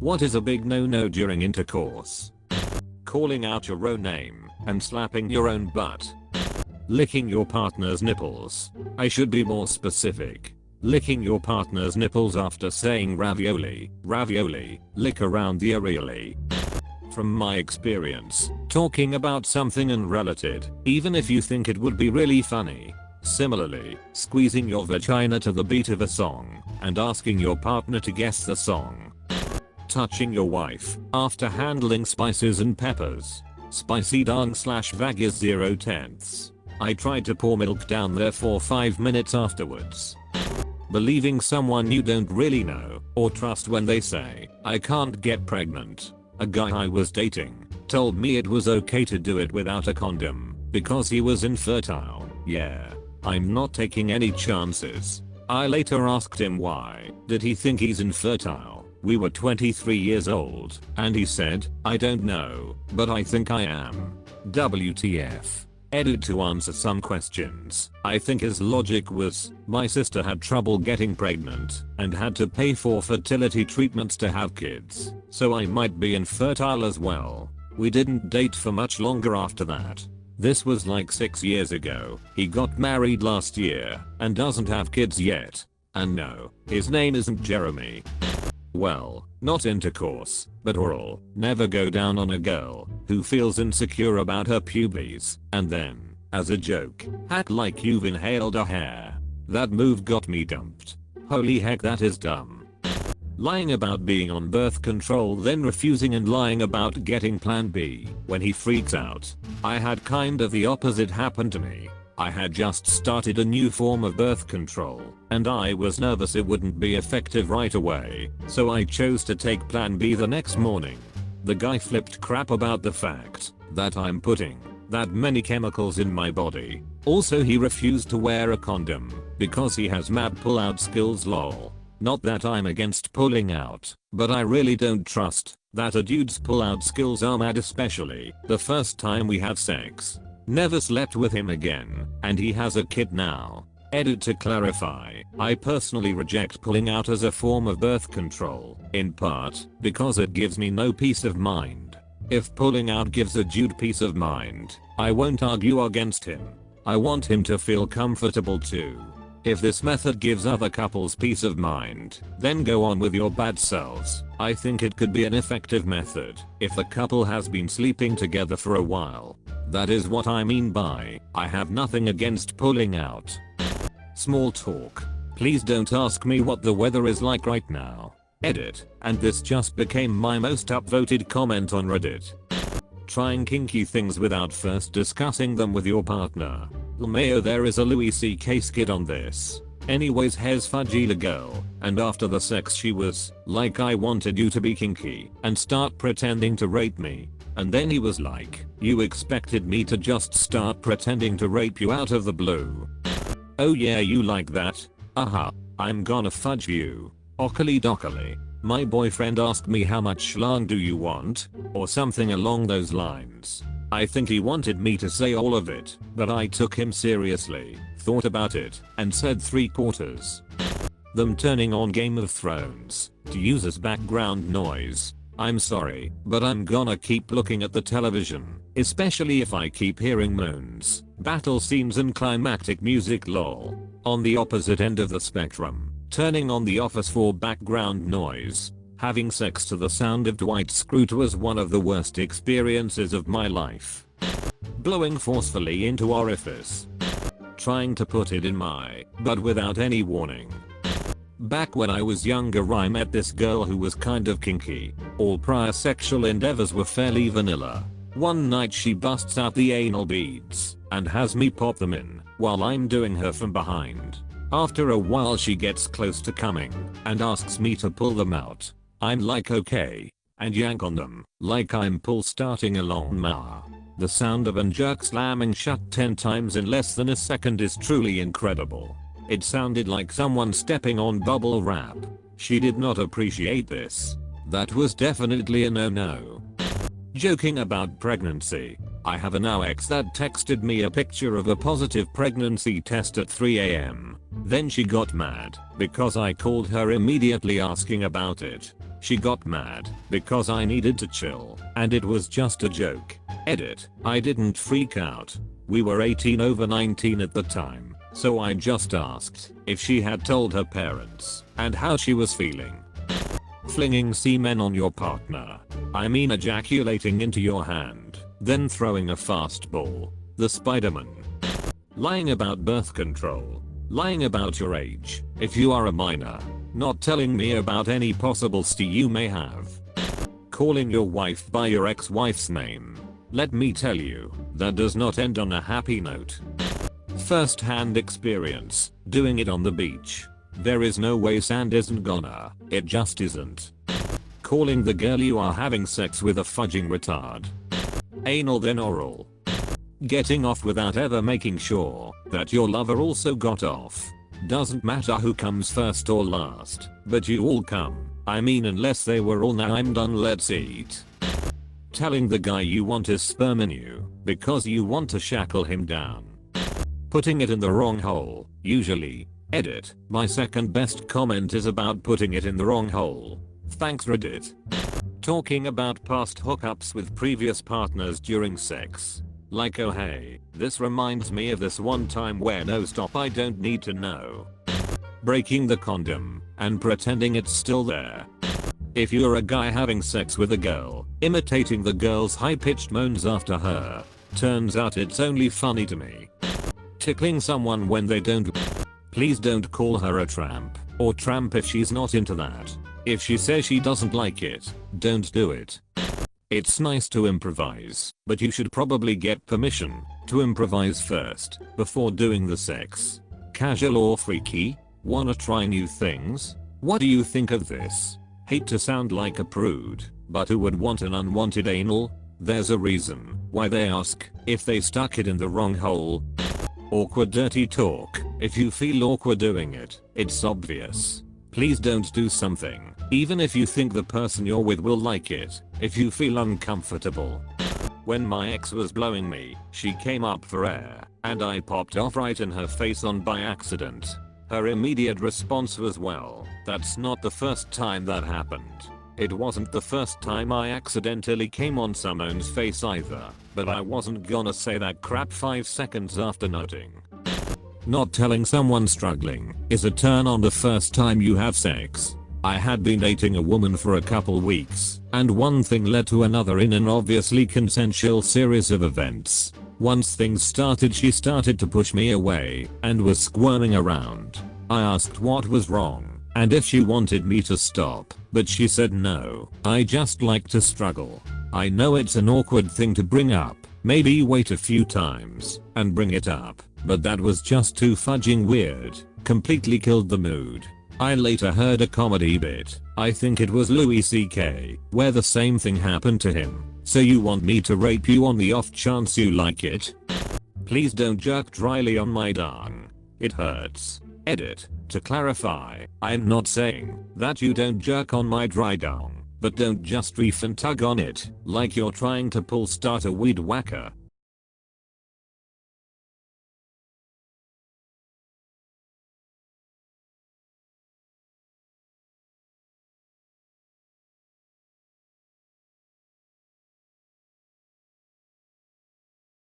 What is a big no-no during intercourse? Calling out your own name and slapping your own butt. Licking your partner's nipples. I should be more specific. Licking your partner's nipples after saying ravioli, ravioli, lick around the areoli. From my experience, talking about something unrelated, even if you think it would be really funny. Similarly, squeezing your vagina to the beat of a song and asking your partner to guess the song. Touching your wife after handling spices and peppers. Spicy dong/vag is 0/10. I tried to pour milk down there for 5 minutes afterwards. Believing someone you don't really know or trust when they say, I can't get pregnant. A guy I was dating told me it was okay to do it without a condom because he was infertile. Yeah, I'm not taking any chances. I later asked him why did he think he's infertile. We were 23 years old and he said, I don't know, but I think I am. WTF. Edit to answer some questions. I think his logic was, my sister had trouble getting pregnant and had to pay for fertility treatments to have kids, so I might be infertile as well. We didn't date for much longer after that. This was like 6 years ago. He got married last year and doesn't have kids yet. And no, his name isn't Jeremy. Well, not intercourse, but oral. Never go down on a girl who feels insecure about her pubes and then, as a joke, act like you've inhaled a hair. That move got me dumped. Holy heck, that is dumb. Lying about being on birth control then refusing and lying about getting plan B when he freaks out. I had kind of the opposite happen to me. I had just started a new form of birth control and I was nervous it wouldn't be effective right away, so I chose to take plan B the next morning. The guy flipped crap about the fact that I'm putting that many chemicals in my body. Also, he refused to wear a condom because he has mad pull-out skills, lol. Not that I'm against pulling out, but I really don't trust that a dude's pull-out skills are mad, especially the first time we have sex. Never slept with him again, and he has a kid now. Edit to clarify, I personally reject pulling out as a form of birth control, in part because it gives me no peace of mind. If pulling out gives a dude peace of mind, I won't argue against him. I want him to feel comfortable too. If this method gives other couples peace of mind, then go on with your bad selves. I think it could be an effective method if the couple has been sleeping together for a while. That is what I mean by, I have nothing against pulling out. Small talk. Please don't ask me what the weather is like right now. Edit, and this just became my most upvoted comment on Reddit. Trying kinky things without first discussing them with your partner. LMAO, there is a Louis C.K. skit on this. Anyways, here's Fudgila girl, and after the sex she was like, I wanted you to be kinky and start pretending to rape me. And then he was like, you expected me to just start pretending to rape you out of the blue? Oh yeah, you like that? I'm gonna fudge you. Occally doccally. My boyfriend asked me how much schlong do you want? Or something along those lines. I think he wanted me to say all of it, but I took him seriously, thought about it, and said 3/4. Them turning on Game of Thrones to use as background noise. I'm sorry, but I'm gonna keep looking at the television, especially if I keep hearing moans, battle scenes and climactic music, lol. On the opposite end of the spectrum, turning on The Office for background noise. Having sex to the sound of Dwight Schrute was one of the worst experiences of my life. Blowing forcefully into orifice. Trying to put it in my butt without any warning. Back when I was younger, I met this girl who was kind of kinky. All prior sexual endeavors were fairly vanilla. One night she busts out the anal beads and has me pop them in while I'm doing her from behind. After a while she gets close to coming and asks me to pull them out. I'm like, okay, and yank on them like I'm pull starting a lawnmower. The sound of a jerk slamming shut 10 times in less than a second is truly incredible. It sounded like someone stepping on bubble wrap. She did not appreciate this. That was definitely a no-no. Joking about pregnancy. I have a now ex that texted me a picture of a positive pregnancy test at 3 AM. Then she got mad because I called her immediately asking about it. She got mad because I needed to chill and it was just a joke. Edit. I didn't freak out. We were 18 over 19 at the time, so I just asked if she had told her parents and how she was feeling. Flinging semen on your partner. I mean ejaculating into your hand, then throwing a fastball. The Spider-Man. Lying about birth control. Lying about your age, if you are a minor. Not telling me about any possible STI you may have. Calling your wife by your ex-wife's name. Let me tell you, that does not end on a happy note. First-hand experience, doing it on the beach. There is no way sand isn't gonna, it just isn't. Calling the girl you are having sex with a fudging retard. Anal then oral. Getting off without ever making sure that your lover also got off. Doesn't matter who comes first or last, but you all come. I mean unless they were all now I'm done let's eat. Telling the guy you want his sperm in you because you want to shackle him down. Putting it in the wrong hole, usually. Edit. My second best comment is about putting it in the wrong hole. Thanks Reddit. Talking about past hookups with previous partners during sex. Like oh hey, this reminds me of this one time where no stop I don't need to know. Breaking the condom and pretending it's still there. If you're a guy having sex with a girl, imitating the girl's high-pitched moans after her. Turns out it's only funny to me. Tickling someone when they don't. Please don't call her a tramp or tramp if she's not into that. If she says she doesn't like it, don't do it. It's nice to improvise, but you should probably get permission to improvise first before doing the sex. Casual or freaky? Wanna try new things? What do you think of this? Hate to sound like a prude, but who would want an unwanted anal? There's a reason why they ask if they stuck it in the wrong hole. Awkward dirty talk. If you feel awkward doing it, it's obvious. Please don't do something, even if you think the person you're with will like it, if you feel uncomfortable. When my ex was blowing me, she came up for air, and I popped off right in her face on by accident. Her immediate response was well, that's not the first time that happened. It wasn't the first time I accidentally came on someone's face either, but I wasn't gonna say that crap 5 seconds after noting. Not telling someone struggling is a turn on the first time you have sex. I had been dating a woman for a couple weeks, and one thing led to another in an obviously consensual series of events. Once things started, she started to push me away and was squirming around. I asked what was wrong and if she wanted me to stop, but she said no, I just like to struggle. I know it's an awkward thing to bring up, maybe wait a few times and bring it up, but that was just too fudging weird, completely killed the mood. I later heard a comedy bit, I think it was Louis CK, where the same thing happened to him. So you want me to rape you on the off chance you like it? Please don't jerk dryly on my dung. It hurts. Edit. To clarify, I'm not saying that you don't jerk on my dry dung, but don't just reef and tug on it like you're trying to pull start a weed whacker.